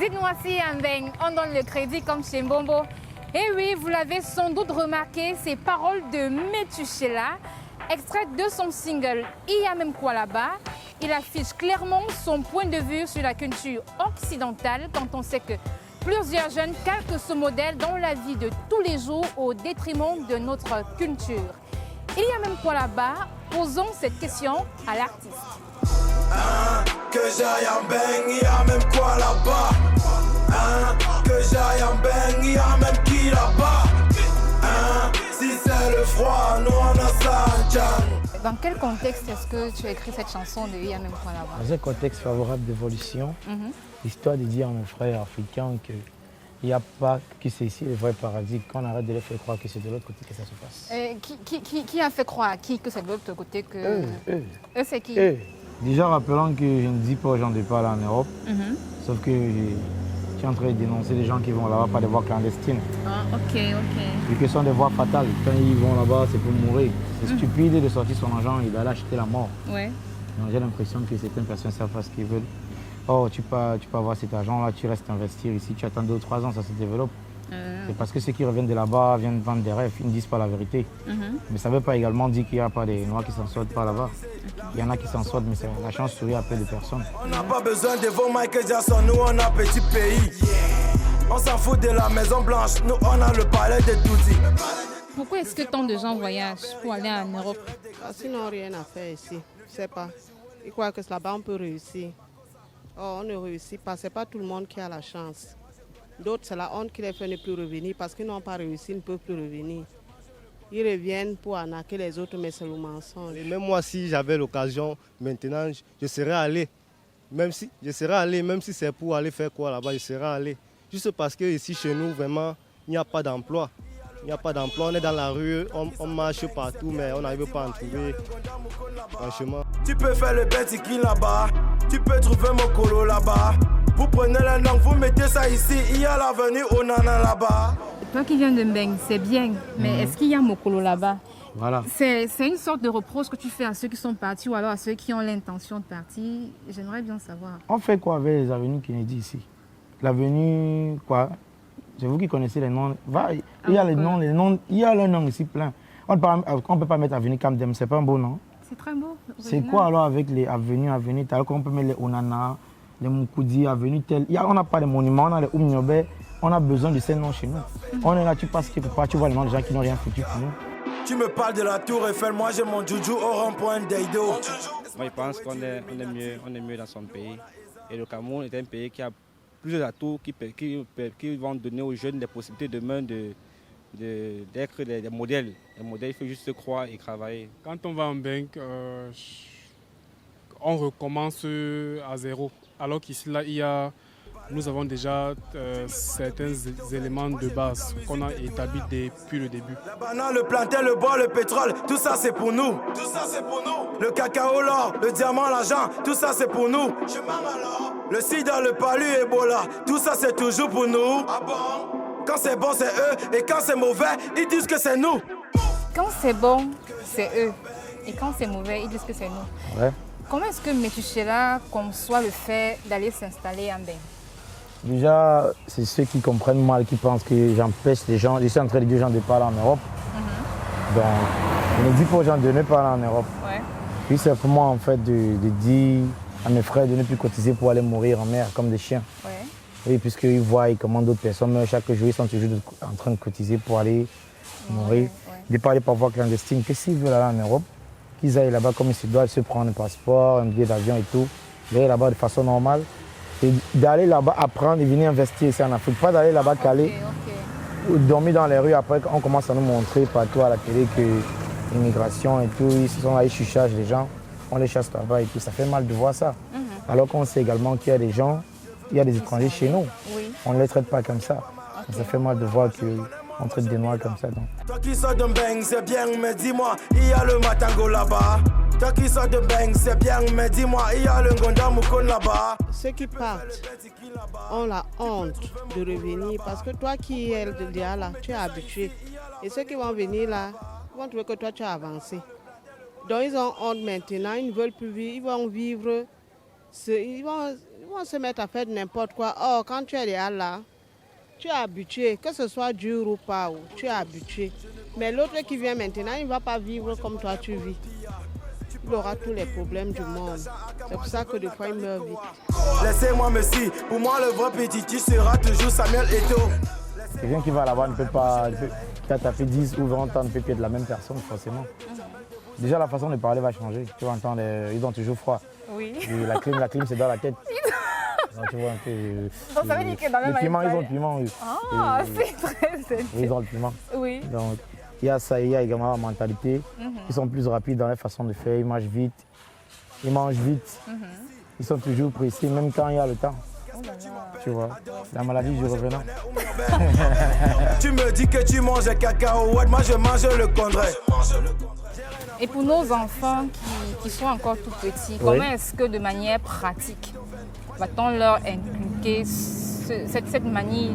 Dites-moi si on donne le crédit comme chez Mbombo. Et oui, vous l'avez sans doute remarqué, ces paroles de Metuchela, extraites de son single « Il y a même quoi là-bas », il affiche clairement son point de vue sur la culture occidentale quand on sait que plusieurs jeunes calquent ce modèle dans la vie de tous les jours au détriment de notre culture. Il y a même quoi là-bas? Posons cette question à l'artiste. Que j'aille en bang, il y a même quoi là-bas? Que j'aille en bang, il y a même qui là-bas? Si c'est le froid, nous on a ça, Djan. Dans quel contexte est-ce que tu as écrit cette chanson de « Il y a même quoi là-bas » Dans un contexte favorable d'évolution, histoire de dire à mes frères africains qu'il n'y a pas que c'est ici le vrai paradis, qu'on arrête de les faire croire que c'est de l'autre côté que ça se passe. Qui a fait croire à qui que c'est de l'autre côté que... Eux, c'est qui? Déjà, rappelons que je ne dis pas aux gens de pas aller en Europe, sauf que je suis en train de dénoncer les gens qui vont là-bas par des voies clandestines. Ah, ok. Et que ce sont des voies fatales. Quand ils vont là-bas, c'est pour mourir. C'est stupide de sortir son argent et d'aller acheter la mort. Ouais. Donc j'ai l'impression que certaines personnes savent pas ce qu'ils veulent. Oh, tu peux avoir cet argent-là, tu restes investir ici, tu attends 2 ou 3 ans, ça se développe. C'est parce que ceux qui reviennent de là-bas viennent vendre des rêves, ils ne disent pas la vérité. Mais ça ne veut pas également dire qu'il n'y a pas des Noirs qui s'en sortent pas là-bas. Il y en a qui s'en sortent, mais la chance sourit à peu de personnes. On n'a pas besoin de vos Michael Jackson, nous on a petit pays. On s'en fout de la Maison Blanche, nous on a le palais de Doudi. Pourquoi est-ce que tant de gens voyagent pour aller en Europe? Parce qu'ils n'ont rien à faire ici, je ne sais pas. Ils croient que là-bas on peut réussir. Oh, on ne réussit pas, ce n'est pas tout le monde qui a la chance. D'autres, c'est la honte qui les fait ne plus revenir parce qu'ils n'ont pas réussi, ils ne peuvent plus revenir. Ils reviennent pour arnaquer les autres, mais c'est le mensonge. Et même moi, si j'avais l'occasion, maintenant, je serais allé. Même si c'est pour aller faire quoi là-bas, je serais allé. Juste parce que ici, chez nous, vraiment, il n'y a pas d'emploi. Il n'y a pas d'emploi, on est dans la rue, on marche partout, mais on n'arrive pas à en trouver. Franchement. Tu peux faire le Betty là-bas, tu peux trouver mon colo là-bas. Vous prenez la langue, vous mettez ça ici, il y a l'avenue Onana là-bas. Toi qui viens de Mbeng, c'est bien, mais est-ce qu'il y a Mokolo là-bas? Voilà. C'est une sorte de reproche que tu fais à ceux qui sont partis ou alors à ceux qui ont l'intention de partir. J'aimerais bien savoir. On fait quoi avec les avenues Kennedy ici? L'avenue quoi? C'est vous qui connaissez les noms. Il y a les noms, il y a le nom ici plein. On ne peut pas mettre avenue Camdem, c'est pas un beau nom. C'est très beau. C'est quoi alors avec les avenues, alors qu'on peut mettre les Onana, les Moukoudi, avenue telle. On n'a pas de monuments, on a les Oumniobe, on a besoin de ces noms chez nous. On est là, tu passes quelque part, tu vois les noms des gens qui n'ont rien foutu pour nous. Tu me parles de la tour Eiffel, moi j'ai mon joujou au rond-point d'Eido. Moi je pense qu'on est mieux dans son pays. Et le Cameroun est un pays qui a plusieurs atouts qui vont donner aux jeunes des possibilités demain d'être des modèles. Les modèles, il faut juste se croire et travailler. Quand on va en banque, on recommence à zéro. Alors qu'ici, là, nous avons déjà certains éléments de base qu'on a établis depuis le début. La banane, le plantain, le bois, le pétrole, tout ça c'est pour nous. Tout ça c'est pour nous. Le cacao, l'or, le diamant, l'argent, tout ça c'est pour nous. Le sida, le palu, Ebola, tout ça c'est toujours pour nous. Ah bon? Quand c'est bon, c'est eux, et quand c'est mauvais, ils disent que c'est nous. Quand c'est bon, c'est eux. Et quand c'est mauvais, ils disent que c'est nous. Ouais. Comment est-ce que Metuchela conçoit le fait d'aller s'installer en Mbeng? Déjà, c'est ceux qui comprennent mal, qui pensent que j'empêche les gens. Je suis en train de dire aux gens de pas aller en Europe. Donc, je ne dis pas aux gens de ne pas aller en Europe. Ouais. Puis c'est pour moi en fait de dire à mes frères de ne plus cotiser pour aller mourir en mer comme des chiens. Ouais. Oui, puisqu'ils voient comment d'autres personnes meurent chaque jour, ils sont toujours en train de cotiser pour aller mourir. De ne pas aller par voie clandestine. Que s'ils veulent aller en Europe, qu'ils aillent là-bas comme ils se doivent, se prendre un passeport, un billet d'avion et tout, d'aller là-bas de façon normale. Et d'aller là-bas apprendre et venir investir ici en Afrique. Pas d'aller là-bas caler, ou dormir dans les rues. Après, on commence à nous montrer partout à la télé que l'immigration et tout, ils sont là, ils chuchagent les gens, on les chasse là-bas et tout. Ça fait mal de voir ça. Alors qu'on sait également qu'il y a des gens, il y a des étrangers chez nous. On ne les traite pas comme ça. Ça fait mal de voir qu'on traite des Noirs comme ça. Donc. Toi qui sors de Mbeng, c'est bien, mais dis-moi, il y a le Matango là-bas. Toi qui sors de Mbeng, c'est bien, mais dis-moi, il y a le Ngonda Moukoun là-bas. Ceux qui partent ont la honte de revenir parce que toi qui es déjà là, tu es habitué. Et ceux qui vont venir là, ils vont trouver que toi tu as avancé. Donc ils ont honte maintenant, ils ne veulent plus vivre, ils vont vivre, ils vont Ils vont se mettre à faire n'importe quoi. Or, quand tu es là, tu es habitué, que ce soit dur ou pas, tu es habitué. Mais l'autre qui vient maintenant, il ne va pas vivre comme toi tu vis. Il aura tous les problèmes du monde. C'est pour ça que des fois, il meurt vite. Laissez-moi me si, pour moi le vrai petit sera toujours Samuel Eto'o. Quelqu'un qui va là-bas ne peut pas, quand tu as fait 10 ou 20 ans, ne peut plus être la même personne forcément. Déjà la façon de parler va changer. Tu vas entendre, ils ont toujours froid. Oui. Et la clim c'est dans la tête. Donc, tu vois un peu. Donc ça veut dire que dans le même piment, ils ont le piment. Oui. Ah, c'est très sérieux. Ils ont le piment. Oui. Donc il y a ça, il y a également la mentalité. Ils sont plus rapides dans leur façon de faire, ils mangent vite. Ils sont toujours pressés, même quand il y a le temps. Tu vois, la maladie du revenant. Tu me dis que tu manges un cacahuète, moi je mange le contraire. Et pour nos enfants qui sont encore tout petits, comment est-ce que de manière pratique va-t-on leur inculquer cette manie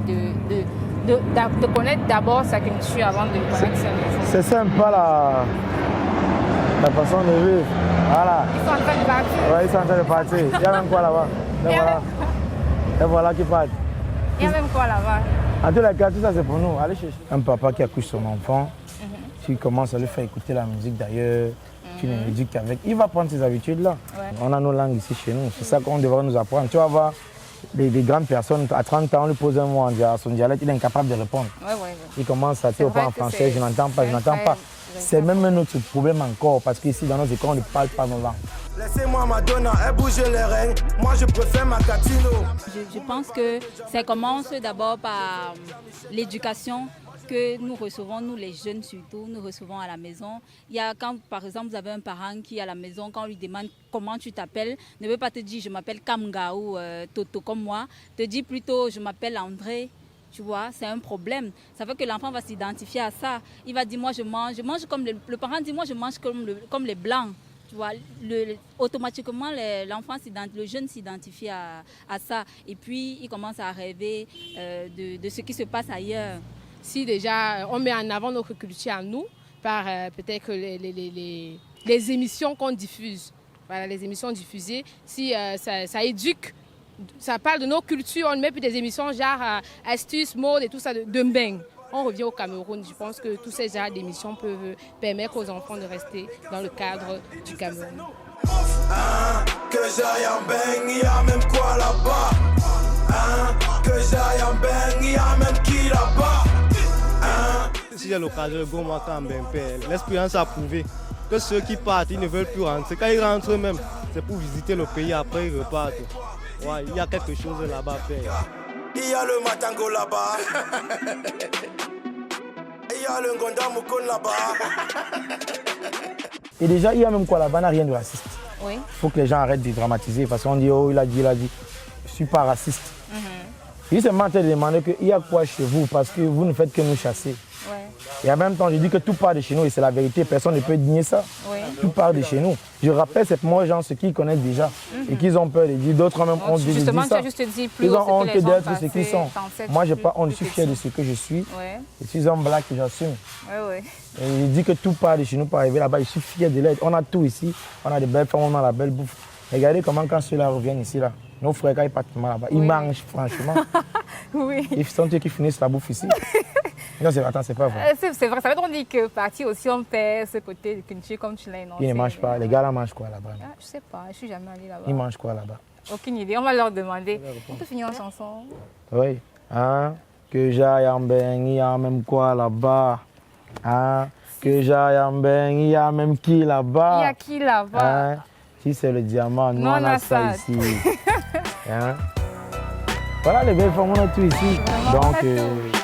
de connaître d'abord sa culture avant de connaître sa maison? C'est sympa la façon de vivre. Voilà. Ils sont en train de partir. Oui, ils sont en train de partir. Il y a même quoi là-bas. Et voilà qui part. Il y a même quoi là-bas? En tous les cas, tout ça c'est pour nous. Allez chercher. Un papa qui accouche son enfant, tu commences à lui faire écouter la musique d'ailleurs, tu l'éduques avec. Il va prendre ses habitudes là. Ouais. On a nos langues ici chez nous. C'est ça qu'on devrait nous apprendre. Tu vas voir des grandes personnes, à 30 ans, on lui pose un mot en son dialecte, il est incapable de répondre. Il commence à dire en français, je n'entends pas, je n'entends pas. C'est même un autre problème encore, parce qu'ici dans nos écoles, on ne parle pas nos langues. Laissez-moi Madonna, elle bouge les règnes, moi je préfère ma Catino. Je pense que ça commence d'abord par l'éducation que nous recevons, nous les jeunes surtout, nous recevons à la maison. Il y a quand par exemple vous avez un parent qui est à la maison, quand on lui demande comment tu t'appelles, ne veut pas te dire je m'appelle Kamga ou Toto comme moi, te dit plutôt je m'appelle André. Tu vois, c'est un problème. Ça fait que l'enfant va s'identifier à ça. Il va dire moi je mange comme le parent dit moi je mange comme les blancs. Tu vois, automatiquement, l'enfant, le jeune s'identifie à ça. Et puis, il commence à rêver de ce qui se passe ailleurs. Si déjà on met en avant notre culture à nous, par peut-être les émissions qu'on diffuse. Voilà, les émissions diffusées, si ça éduque, ça parle de nos cultures, on ne met plus des émissions genre astuces, mode et tout ça de mbeng. On revient au Cameroun. Je pense que tous ces genres d'émissions peuvent permettre aux enfants de rester dans le cadre du Cameroun. Que j'aille en bang, il y a même quoi là-bas. Que j'aille en bang, il y a même qui là-bas. Si j'ai l'occasion de go moi quand même, l'expérience a prouvé que ceux qui partent, ils ne veulent plus rentrer. Quand ils rentrent eux-mêmes, c'est pour visiter le pays, après ils repartent. Ouais, il y a quelque chose là-bas à faire. Il y a le Matango là-bas. Il y a le Ngonda Moukoun là-bas. Et déjà, il y a même quoi là-bas, n'a rien de raciste. Oui. Il faut que les gens arrêtent de dramatiser parce qu'on dit, oh, il a dit. Je ne suis pas raciste. Il s'est menté de demander qu'il y a quoi chez vous parce que vous ne faites que nous chasser. Ouais. Et en même temps, je dis que tout part de chez nous et c'est la vérité, personne ne peut nier ça. Ouais. Tout part de chez nous. Je rappelle, c'est pour moi, gens, ceux qui connaissent déjà et qu'ils ont peur de dire, d'autres ont même honte de dire ça. Justement, tu as juste dit plus ils ont honte d'être ce qu'ils sont. Moi, je n'ai pas honte, je suis fier de ce que je suis. Ouais. Je suis un black que j'assume. Ouais. Et je dis que tout part de chez nous pour arriver là-bas, je suis fier de l'être. On a tout ici, on a des belles femmes, on a la belle bouffe. Regardez comment quand ceux-là reviennent ici, là, nos frères, quand ils partent là-bas, ils mangent franchement. Oui. Ils sont eux qui finissent la bouffe ici. Non, attends, c'est pas vrai. C'est vrai, ça veut dire que parti aussi, on perd ce côté de culture comme tu l'as énoncé. Ils ne mangent pas. Les gars là mangent quoi là-bas? Je sais pas, je suis jamais allée là-bas. Ils mangent quoi là-bas? Aucune idée, on va leur demander. On peut finir en chanson? Oui. Que j'aille en bang, il y a même quoi là-bas? Que j'aille en bang, il y a même qui là-bas? Il y a qui là-bas? Si c'est le diamant, nous on a ça ici. Voilà les belles femmes, on a tout ici. Donc.